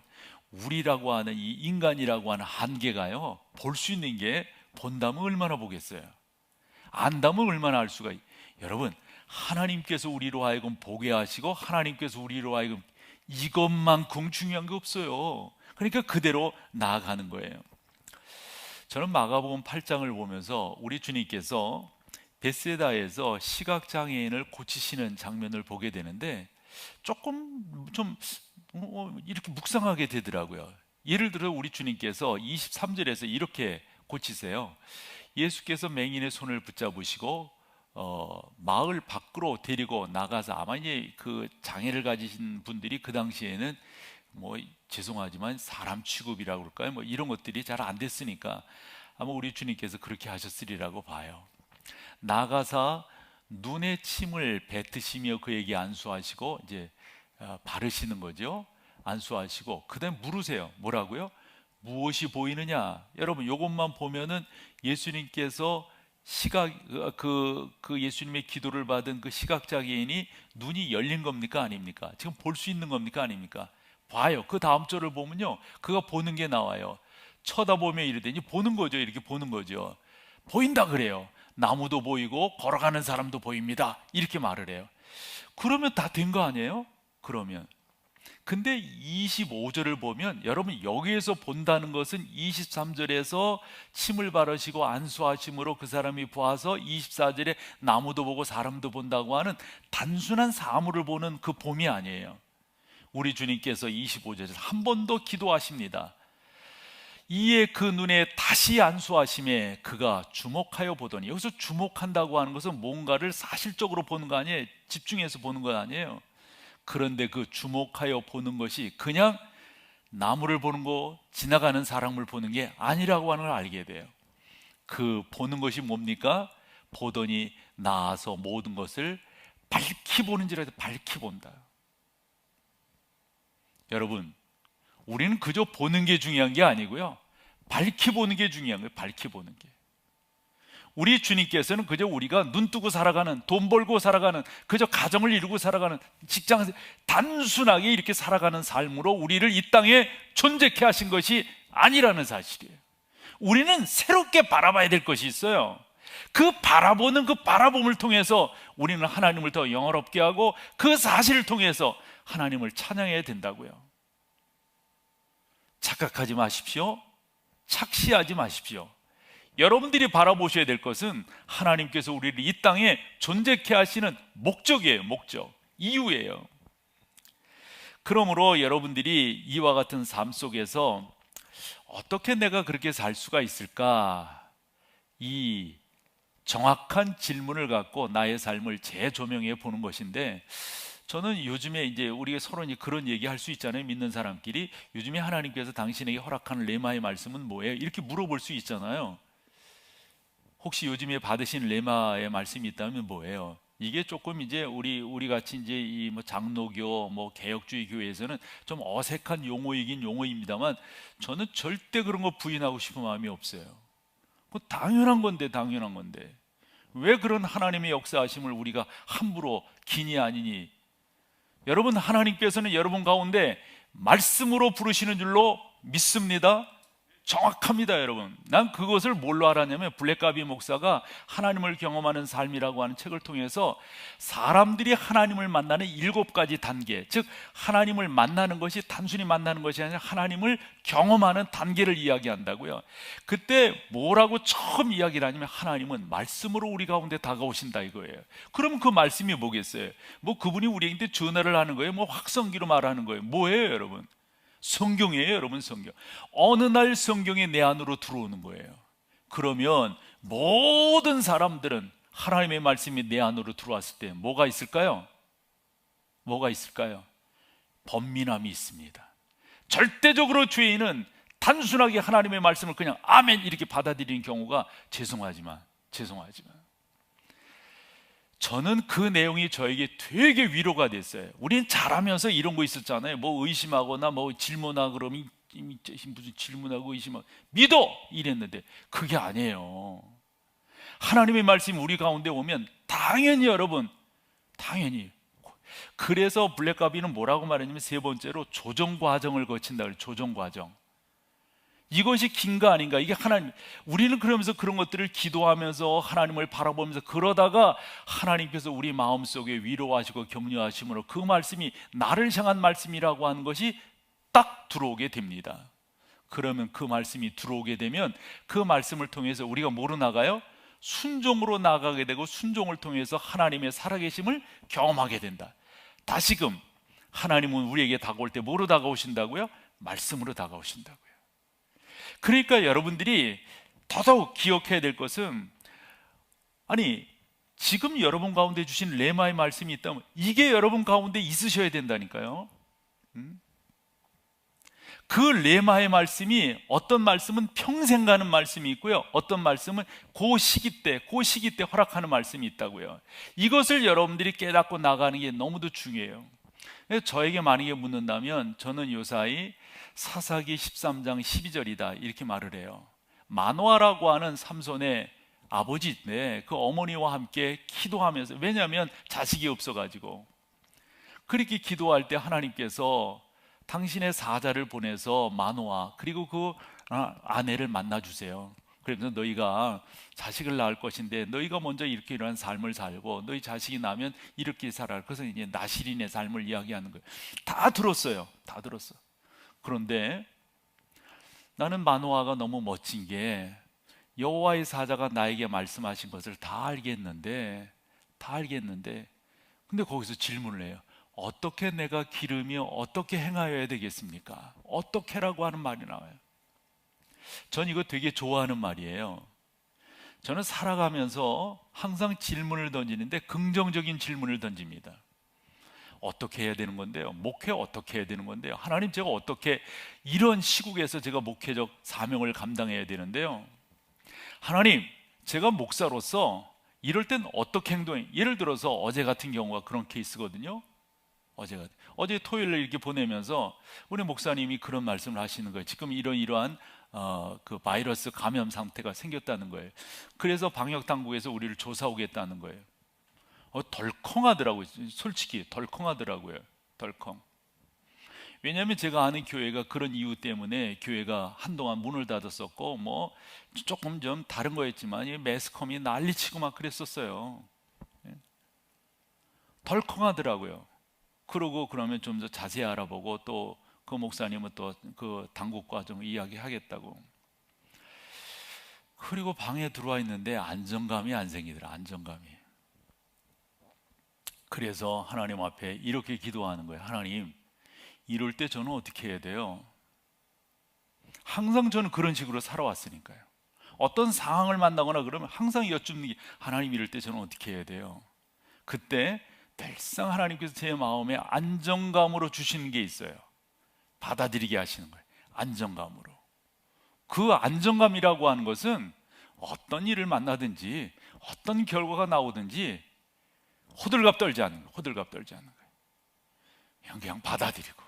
우리라고 하는 이 인간이라고 하는 한계가요, 볼 수 있는 게 본다면 얼마나 보겠어요? 안다면 얼마나 알 수가. 여러분, 하나님께서 우리로 하여금 보게 하시고 하나님께서 우리로 하여금, 이것만큼 중요한 게 없어요. 그러니까 그대로 나아가는 거예요. 저는 마가복음 8장을 보면서 우리 주님께서 베세다에서 시각장애인을 고치시는 장면을 보게 되는데 조금 좀 이렇게 묵상하게 되더라고요. 예를 들어 우리 주님께서 23절에서 이렇게 고치세요. 예수께서 맹인의 손을 붙잡으시고 마을 밖으로 데리고 나가서, 아마 이제 그 장애를 가지신 분들이 그 당시에는 뭐 죄송하지만 사람 취급이라고 그럴까요? 뭐 이런 것들이 잘 안 됐으니까 아마 우리 주님께서 그렇게 하셨으리라고 봐요. 나가사 눈에 침을 뱉으시며 그에게 안수하시고, 이제 바르시는 거죠. 안수하시고 그다음에 물으세요. 뭐라고요? 무엇이 보이느냐? 여러분, 이것만 보면은 예수님께서 그 예수님의 기도를 받은 그 시각장애인이 눈이 열린 겁니까, 아닙니까? 지금 볼 수 있는 겁니까, 아닙니까? 봐요. 그 다음 절을 보면요, 그가 보는 게 나와요. 쳐다보며 이르되, 보는 거죠. 이렇게 보는 거죠. 보인다 그래요. 나무도 보이고 걸어가는 사람도 보입니다. 이렇게 말을 해요. 그러면 다 된 거 아니에요? 그러면. 근데 25절을 보면, 여러분, 여기에서 본다는 것은 23절에서 침을 바르시고 안수하심으로 그 사람이 보아서 24절에 나무도 보고 사람도 본다고 하는 단순한 사물을 보는 그 봄이 아니에요. 우리 주님께서 25절에서 한 번 더 기도하십니다. 이에 그 눈에 다시 안수하심에 그가 주목하여 보더니, 여기서 주목한다고 하는 것은 뭔가를 사실적으로 보는 거 아니에요. 집중해서 보는 거 아니에요. 그런데 그 주목하여 보는 것이 그냥 나무를 보는 거, 지나가는 사람을 보는 게 아니라고 하는 걸 알게 돼요. 그 보는 것이 뭡니까? 보더니 나아서 모든 것을 밝히 보는지라 해서 밝히 본다. 여러분, 우리는 그저 보는 게 중요한 게 아니고요, 밝히 보는 게 중요한 거예요. 밝히 보는 게. 우리 주님께서는 그저 우리가 눈 뜨고 살아가는, 돈 벌고 살아가는, 그저 가정을 이루고 살아가는, 직장, 단순하게 이렇게 살아가는 삶으로 우리를 이 땅에 존재케 하신 것이 아니라는 사실이에요. 우리는 새롭게 바라봐야 될 것이 있어요. 그 바라보는 그 바라봄을 통해서 우리는 하나님을 더 영화롭게 하고 그 사실을 통해서 하나님을 찬양해야 된다고요. 착각하지 마십시오. 착시하지 마십시오. 여러분들이 바라보셔야 될 것은 하나님께서 우리를 이 땅에 존재케 하시는 목적이에요. 목적, 이유예요. 그러므로 여러분들이 이와 같은 삶 속에서 어떻게 내가 그렇게 살 수가 있을까, 이 정확한 질문을 갖고 나의 삶을 재조명해 보는 것인데, 저는 요즘에 이제 우리가 서로 이제 그런 얘기 할 수 있잖아요. 믿는 사람끼리. 요즘에 하나님께서 당신에게 허락하는 레마의 말씀은 뭐예요? 이렇게 물어볼 수 있잖아요. 혹시 요즘에 받으신 레마의 말씀이 있다면 뭐예요? 이게 조금 이제 우리 같이 이제 이 뭐 장로교 뭐 개혁주의 교회에서는 좀 어색한 용어이긴 용어입니다만, 저는 절대 그런 거 부인하고 싶은 마음이 없어요. 그 당연한 건데, 당연한 건데 왜 그런 하나님의 역사하심을 우리가 함부로 기니 아니니? 여러분, 하나님께서는 여러분 가운데 말씀으로 부르시는 줄로 믿습니다. 정확합니다, 여러분. 난 그것을 뭘로 알았냐면, 블랙가비 목사가 하나님을 경험하는 삶이라고 하는 책을 통해서 사람들이 하나님을 만나는 7가지 단계, 즉 하나님을 만나는 것이 단순히 만나는 것이 아니라 하나님을 경험하는 단계를 이야기한다고요. 그때 뭐라고 처음 이야기를 하냐면, 하나님은 말씀으로 우리 가운데 다가오신다 이거예요. 그럼 그 말씀이 뭐겠어요? 뭐 그분이 우리에게 전화를 하는 거예요? 뭐 확성기로 말하는 거예요? 뭐예요, 여러분? 성경이에요, 여러분. 성경. 어느 날 성경이 내 안으로 들어오는 거예요. 그러면 모든 사람들은 하나님의 말씀이 내 안으로 들어왔을 때 뭐가 있을까요? 뭐가 있을까요? 번민함이 있습니다. 절대적으로 죄인은 단순하게 하나님의 말씀을 그냥 아멘 이렇게 받아들이는 경우가 죄송하지만 저는 그 내용이 저에게 되게 위로가 됐어요. 우리는 잘하면서 이런 거 있었잖아요. 뭐 의심하거나 뭐 질문하고 그러면 무슨 질문하고 의심하고 믿어! 이랬는데 그게 아니에요. 하나님의 말씀이 우리 가운데 오면 당연히, 여러분, 당연히. 그래서 블랙가비는 뭐라고 말했냐면, 세 번째로 조정 과정을 거친다 그래요. 조정 과정. 이것이 긴가 아닌가? 이게 하나님, 우리는 그러면서 그런 것들을 기도하면서 하나님을 바라보면서 그러다가 하나님께서 우리 마음속에 위로하시고 격려하심으로 그 말씀이 나를 향한 말씀이라고 하는 것이 딱 들어오게 됩니다. 그러면 그 말씀이 들어오게 되면 그 말씀을 통해서 우리가 뭐로 나가요? 순종으로 나가게 되고, 순종을 통해서 하나님의 살아계심을 경험하게 된다. 다시금 하나님은 우리에게 다가올 때 뭐로 다가오신다고요? 말씀으로 다가오신다고요. 그러니까 여러분들이 더더욱 기억해야 될 것은, 아니 지금 여러분 가운데 주신 레마의 말씀이 있다면 이게 여러분 가운데 있으셔야 된다니까요. 그 레마의 말씀이, 어떤 말씀은 평생 가는 말씀이 있고요, 어떤 말씀은 그 시기 때 허락하는 말씀이 있다고요. 이것을 여러분들이 깨닫고 나가는 게 너무도 중요해요. 저에게 만약에 묻는다면 저는 요사이 사사기 13장 12절이다 이렇게 말을 해요. 마노아라고 하는 삼손의 아버지인데 그 어머니와 함께 기도하면서, 왜냐하면 자식이 없어가지고 그렇게 기도할 때 하나님께서 당신의 사자를 보내서 마노아 그리고 그 아내를 만나주세요. 그래서 너희가 자식을 낳을 것인데 너희가 먼저 이렇게 이러한 삶을 살고 너희 자식이 나면 이렇게 살아라. 그래서 이제 나실인의 삶을 이야기하는 거예요. 다 들었어요. 다 들었어. 그런데 나는 마노아가 너무 멋진 게, 여호와의 사자가 나에게 말씀하신 것을 다 알겠는데 근데 거기서 질문을 해요. 어떻게 내가 기르며 어떻게 행하여야 되겠습니까? 어떻게라고 하는 말이 나와요. 전 이거 되게 좋아하는 말이에요. 저는 살아가면서 항상 질문을 던지는데 긍정적인 질문을 던집니다. 어떻게 해야 되는 건데요? 목회 어떻게 해야 되는 건데요? 하나님, 제가 어떻게 이런 시국에서 제가 목회적 사명을 감당해야 되는데요? 하나님, 제가 목사로서 이럴 땐 어떻게 행동해? 예를 들어서 어제 같은 경우가 그런 케이스거든요. 어제 토요일에 이렇게 보내면서 우리 목사님이 그런 말씀을 하시는 거예요. 지금 이러한 그 바이러스 감염 상태가 생겼다는 거예요. 그래서 방역 당국에서 우리를 조사오겠다는 거예요. 덜컹하더라고요. 솔직히 덜컹하더라고요. 덜컹. 왜냐하면 제가 아는 교회가 그런 이유 때문에 교회가 한동안 문을 닫았었고, 뭐 조금 좀 다른 거였지만 매스컴이 난리치고 막 그랬었어요. 덜컹하더라고요. 그러고 그러면 좀 더 자세히 알아보고 또 그 목사님은 또 그 당국과 좀 이야기하겠다고. 그리고 방에 들어와 있는데 안정감이 안 생기더라. 안정감이. 그래서 하나님 앞에 이렇게 기도하는 거예요. 하나님, 이럴 때 저는 어떻게 해야 돼요? 항상 저는 그런 식으로 살아왔으니까요. 어떤 상황을 만나거나 그러면 항상 여쭙는 게, 하나님 이럴 때 저는 어떻게 해야 돼요? 그때 늘상 하나님께서 제 마음에 안정감으로 주시는 게 있어요. 받아들이게 하시는 거예요. 안정감으로. 그 안정감이라고 하는 것은 어떤 일을 만나든지 어떤 결과가 나오든지 호들갑 떨지 않는 거예요. 호들갑 떨지 않는 거예요. 그냥 받아들이고.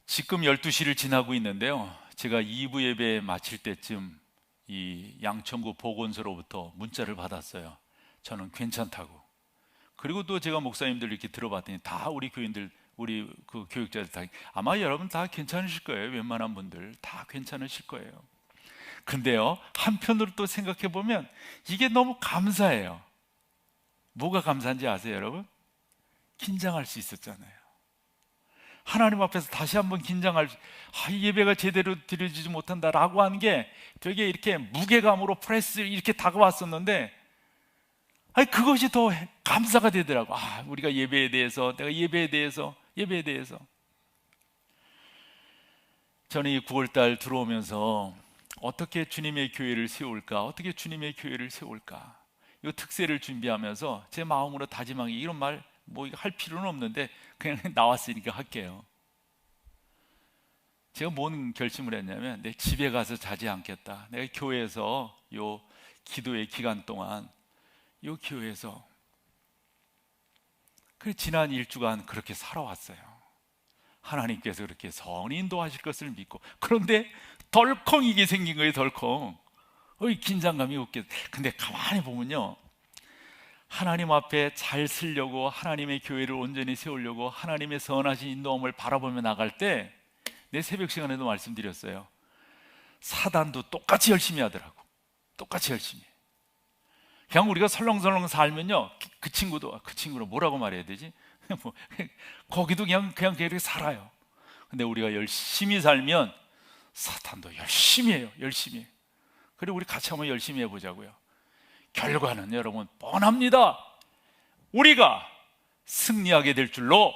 지금 12시를 지나고 있는데요, 제가 2부 예배 마칠 때쯤 이 양천구 보건소로부터 문자를 받았어요. 저는 괜찮다고. 그리고 또 제가 목사님들 이렇게 들어봤더니 다 우리 교인들, 우리 그 교육자들 다 아마 여러분 다 괜찮으실 거예요. 웬만한 분들 다 괜찮으실 거예요. 근데요, 한편으로 또 생각해 보면 이게 너무 감사해요. 뭐가 감사한지 아세요, 여러분? 긴장할 수 있었잖아요. 하나님 앞에서 다시 한번 긴장할, 이 예배가 제대로 드려지지 못한다라고 하는 게 되게 이렇게 무게감으로 프레스 이렇게 다가왔었는데, 그것이 더 감사가 되더라고. 우리가 예배에 대해서, 내가 예배에 대해서. 저는 이 9월달 들어오면서 어떻게 주님의 교회를 세울까? 어떻게 주님의 교회를 세울까? 이 특세를 준비하면서 제 마음으로 다짐한 게, 이런 말 뭐 할 필요는 없는데 그냥 나왔으니까 할게요. 제가 뭔 결심을 했냐면, 내 집에 가서 자지 않겠다. 내가 교회에서 요 기도의 기간 동안 요 교회에서 지난 1주간 그렇게 살아왔어요. 하나님께서 그렇게 선히 인도하실 것을 믿고. 그런데 덜컹 이게 생긴 거예요. 덜컹. 긴장감이 없게. 근데 가만히 보면요, 하나님 앞에 잘 쓰려고, 하나님의 교회를 온전히 세우려고 하나님의 선하신 인도함을 바라보며 나갈 때, 내 새벽 시간에도 말씀드렸어요. 사단도 똑같이 열심히 하더라고. 똑같이 열심히. 그냥 우리가 설렁설렁 살면요, 그 친구로 뭐라고 말해야 되지? 거기도 그냥 이렇게 살아요. 근데 우리가 열심히 살면 사탄도 열심히 해요. 열심히. 그리고 우리 같이 한번 열심히 해보자고요. 결과는 여러분 뻔합니다. 우리가 승리하게 될 줄로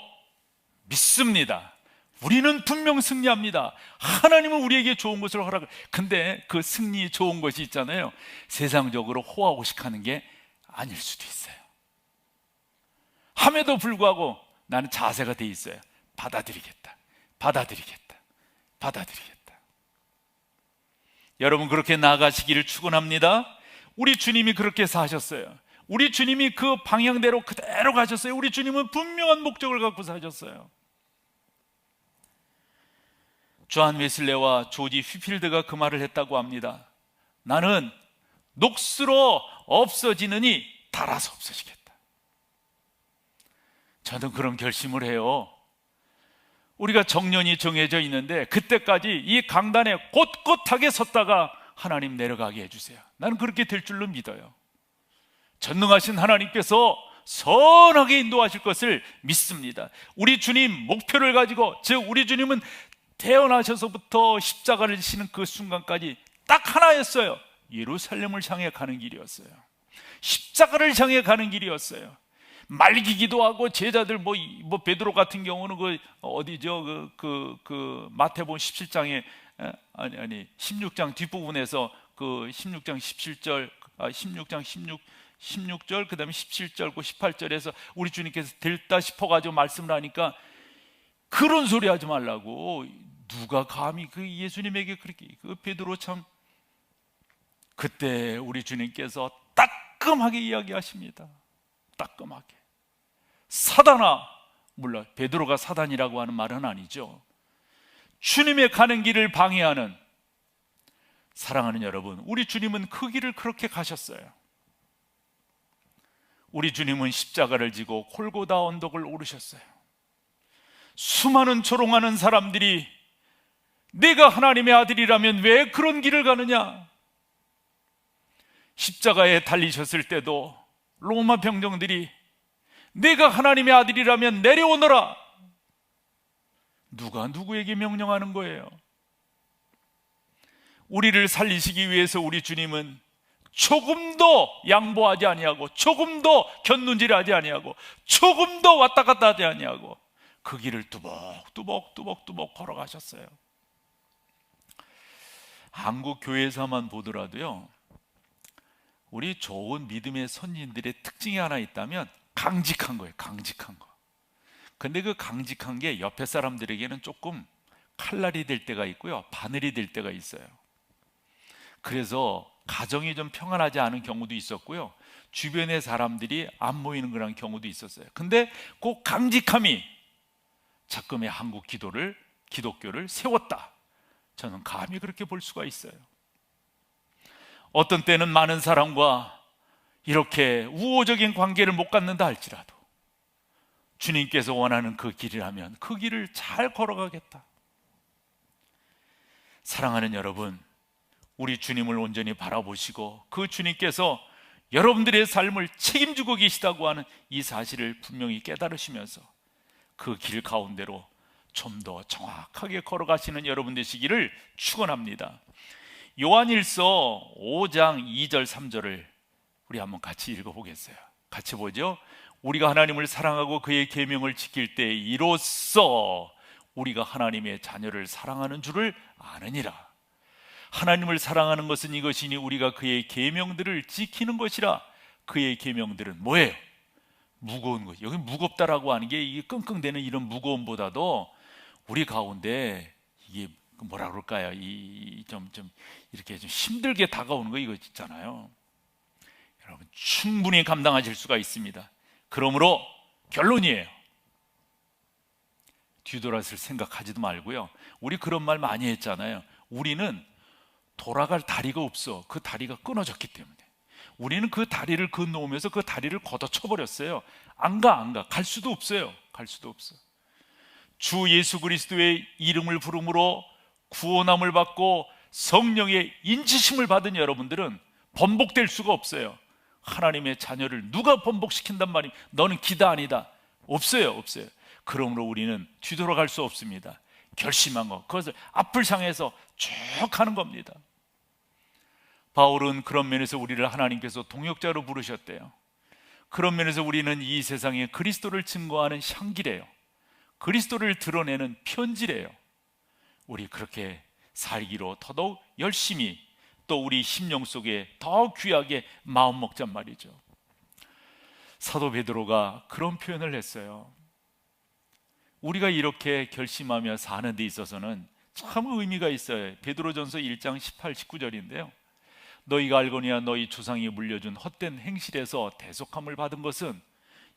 믿습니다. 우리는 분명 승리합니다. 하나님은 우리에게 좋은 것을 허락을. 근데 그 승리 좋은 것이 있잖아요, 세상적으로 호화호식하는 게 아닐 수도 있어요. 함에도 불구하고 나는 자세가 돼 있어요. 받아들이겠다. 여러분 그렇게 나아가시기를 축원합니다. 우리 주님이 그렇게 사셨어요. 우리 주님이 그 방향대로 그대로 가셨어요. 우리 주님은 분명한 목적을 갖고 사셨어요. 존 웨슬레와 조지 휘필드가 그 말을 했다고 합니다. 나는 녹수로 없어지느니 닳아서 없어지겠다. 저는 그런 결심을 해요. 우리가 정년이 정해져 있는데 그때까지 이 강단에 꼿꼿하게 섰다가 하나님 내려가게 해주세요. 나는 그렇게 될 줄로 믿어요. 전능하신 하나님께서 선하게 인도하실 것을 믿습니다. 우리 주님 목표를 가지고, 즉 우리 주님은 태어나셔서부터 십자가를 지시는 그 순간까지 딱 하나였어요. 예루살렘을 향해 가는 길이었어요. 십자가를 향해 가는 길이었어요. 말기기도 하고, 제자들 베드로 같은 경우는 어디죠? 마태복음 17장에 16장 뒷부분에서 16장 17절, 16절 그다음에 17절, 18절에서 우리 주님께서 될다 싶어가지고 말씀을 하니까, 그런 소리 하지 말라고. 누가 감히 예수님에게 그렇게. 베드로 참, 그때 우리 주님께서 따끔하게 이야기하십니다. 따끔하게. 사단아, 물론 베드로가 사단이라고 하는 말은 아니죠. 주님의 가는 길을 방해하는, 사랑하는 여러분, 우리 주님은 그 길을 그렇게 가셨어요. 우리 주님은 십자가를 지고 골고다 언덕을 오르셨어요. 수많은 조롱하는 사람들이 내가 하나님의 아들이라면 왜 그런 길을 가느냐, 십자가에 달리셨을 때도 로마 병정들이 내가 하나님의 아들이라면 내려오너라, 누가 누구에게 명령하는 거예요? 우리를 살리시기 위해서 우리 주님은 조금도 양보하지 아니하고, 조금도 곁눈질하지 아니하고, 조금도 왔다 갔다 하지 아니하고 그 길을 뚜벅뚜벅 걸어가셨어요. 한국 교회에서만 보더라도요, 우리 좋은 믿음의 선진들의 특징이 하나 있다면 강직한 거예요. 강직한 거. 근데 그 강직한 게 옆에 사람들에게는 조금 칼날이 될 때가 있고요, 바늘이 될 때가 있어요. 그래서 가정이 좀 평안하지 않은 경우도 있었고요, 주변의 사람들이 안 모이는 그런 경우도 있었어요. 근데 그 강직함이 자꾸의 한국 기독교를 세웠다. 저는 감히 그렇게 볼 수가 있어요. 어떤 때는 많은 사람과 이렇게 우호적인 관계를 못 갖는다 할지라도 주님께서 원하는 그 길이라면 그 길을 잘 걸어가겠다. 사랑하는 여러분, 우리 주님을 온전히 바라보시고 그 주님께서 여러분들의 삶을 책임지고 계시다고 하는 이 사실을 분명히 깨달으시면서 그 길 가운데로 좀 더 정확하게 걸어가시는 여러분 되시기를 축원합니다. 요한일서 5장 2절 3절을 우리 한번 같이 읽어보겠어요. 같이 보죠. 우리가 하나님을 사랑하고 그의 계명을 지킬 때 이로써 우리가 하나님의 자녀를 사랑하는 줄을 아느니라. 하나님을 사랑하는 것은 이것이니 우리가 그의 계명들을 지키는 것이라. 그의 계명들은 뭐예요? 무거운 것. 여기 무겁다라고 하는 게 이게 끙끙대는 이런 무거움보다도 우리 가운데 이게 뭐라 그럴까요? 좀 이렇게 좀 힘들게 다가오는 거 이거 있잖아요. 여러분 충분히 감당하실 수가 있습니다. 그러므로 결론이에요. 뒤돌아설 생각하지도 말고요. 우리 그런 말 많이 했잖아요. 우리는 돌아갈 다리가 없어. 그 다리가 끊어졌기 때문에. 우리는 그 다리를 건너오면서 그 다리를 걷어쳐버렸어요. 안 가. 갈 수도 없어요. 갈 수도 없어. 주 예수 그리스도의 이름을 부름으로 구원함을 받고 성령의 인치심을 받은 여러분들은 번복될 수가 없어요. 하나님의 자녀를 누가 번복시킨단 말이에요? 너는 기다 아니다. 없어요. 그러므로 우리는 뒤돌아갈 수 없습니다. 결심한 것, 그것을 앞을 향해서 쭉 가는 겁니다. 바울은 그런 면에서 우리를 하나님께서 동역자로 부르셨대요. 그런 면에서 우리는 이 세상에 그리스도를 증거하는 향기래요. 그리스도를 드러내는 편지래요. 우리 그렇게 살기로 더더욱 열심히 또 우리 심령 속에 더 귀하게 마음 먹잔 말이죠. 사도 베드로가 그런 표현을 했어요. 우리가 이렇게 결심하며 사는 데 있어서는 참 의미가 있어요. 베드로전서 1장 18, 19절인데요. 너희가 알거니와 너희 조상이 물려준 헛된 행실에서 대속함을 받은 것은,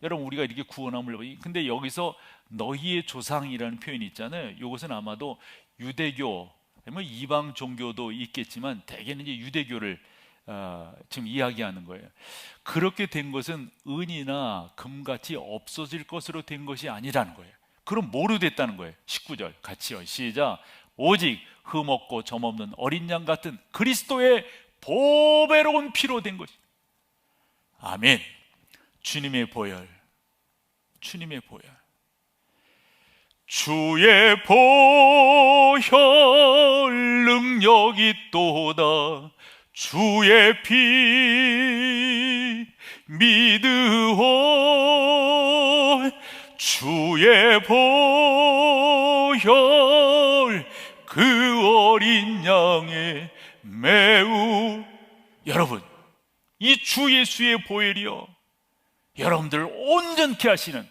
여러분 우리가 이렇게 구원함을, 근데 여기서 너희의 조상이라는 표현이 있잖아요. 이것은 아마도 유대교, 뭐 이방 종교도 있겠지만 대개는 이제 유대교를 지금 이야기하는 거예요. 그렇게 된 것은 은이나 금같이 없어질 것으로 된 것이 아니라는 거예요. 그럼 뭐로 됐다는 거예요? 19절 같이요. 시작. 오직 흠없고 점없는 어린 양 같은 그리스도의 보배로운 피로 된 것이. 아멘. 주님의 보혈, 주님의 보혈. 주의 보혈 능력이 있도다. 주의 피 믿으오. 주의 보혈 그 어린 양의 매우. 여러분, 이 주 예수의 보혈이요, 여러분들을 온전케 하시는,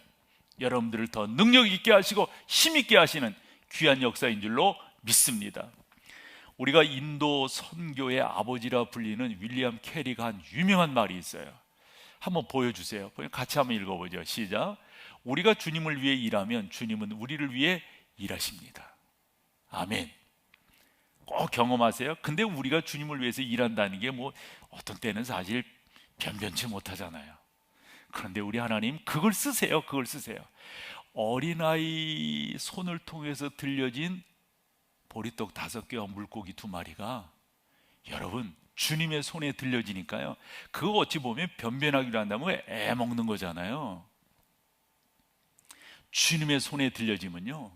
여러분들을 더 능력 있게 하시고 힘 있게 하시는 귀한 역사인 줄로 믿습니다. 우리가 인도 선교의 아버지라 불리는 윌리엄 캐리가 한 유명한 말이 있어요. 한번 보여주세요. 같이 한번 읽어보죠. 시작. 우리가 주님을 위해 일하면 주님은 우리를 위해 일하십니다. 아멘. 꼭 경험하세요. 근데 우리가 주님을 위해서 일한다는 게 뭐 어떤 때는 사실 변변치 못하잖아요. 그런데 우리 하나님 그걸 쓰세요. 그걸 쓰세요. 어린아이 손을 통해서 들려진 보리떡 5개와 물고기 2마리가 여러분 주님의 손에 들려지니까요, 그거 어찌 보면 변변하기로 한다면 애 먹는 거잖아요. 주님의 손에 들려지면요,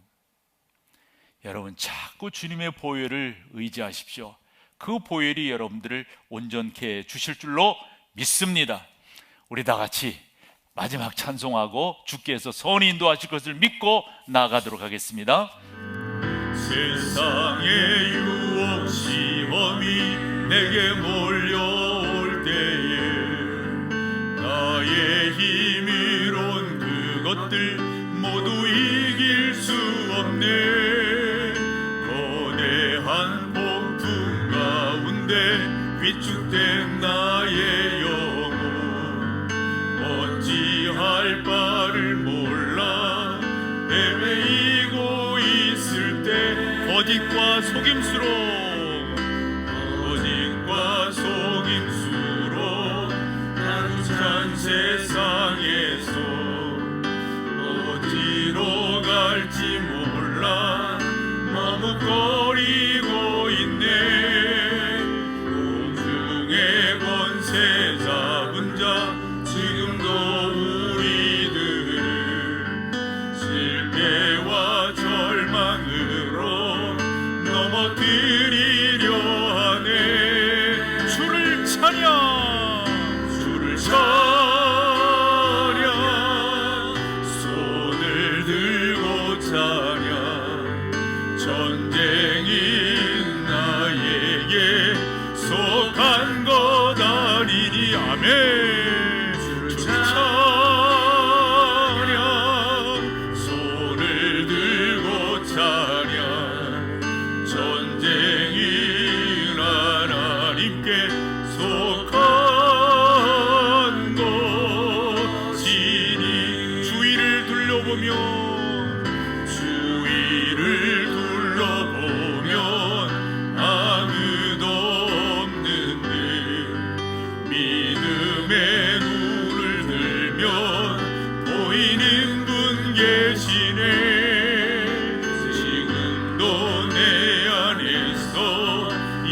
여러분 자꾸 주님의 보혈을 의지하십시오. 그 보혈이 여러분들을 온전케 해 주실 줄로 믿습니다. 우리 다 같이 마지막 찬송하고 주께서 선히 인도하실 것을 믿고 나아가도록 하겠습니다. 세상의 유혹 시험이 내게 몰려올 때에 나의 힘이 나의 영혼 어찌할 바를 몰라 헤매이고 있을 때 거짓과 속임수로 가득 찬 세상에서 어디로 갈지 몰라 머뭇거리고 있네. 공중의 권세 잡은 자 지금도 우리들을 실패와 절망으로 넘어뜨리려 하네. 주를 찬양, 주를 찬양, 손을 들고 찬양. 전쟁이 나에게 속한 것 아니니. 아멘. 주를 찬양, 손을 들고 찬양. 전쟁이 하나님께 속한 것이니. 주위를 둘러보면 아무도 없는 듯 믿음의 눈을 들면 보이는 분 계시네. 지금도 내 안에서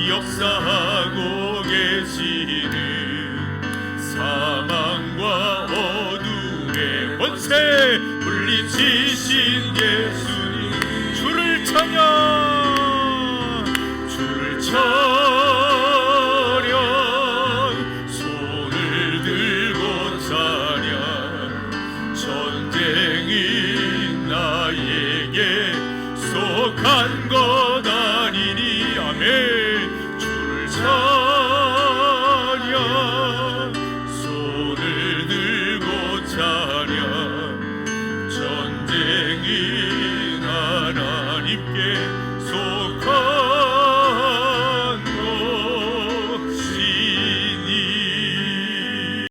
역사하고 계시는 사망과 어둠의 권세 물리치신 예수님. 주를 찬양, 주를 찬양, 손을 들고 찬양. 전쟁이 나에게 속한 것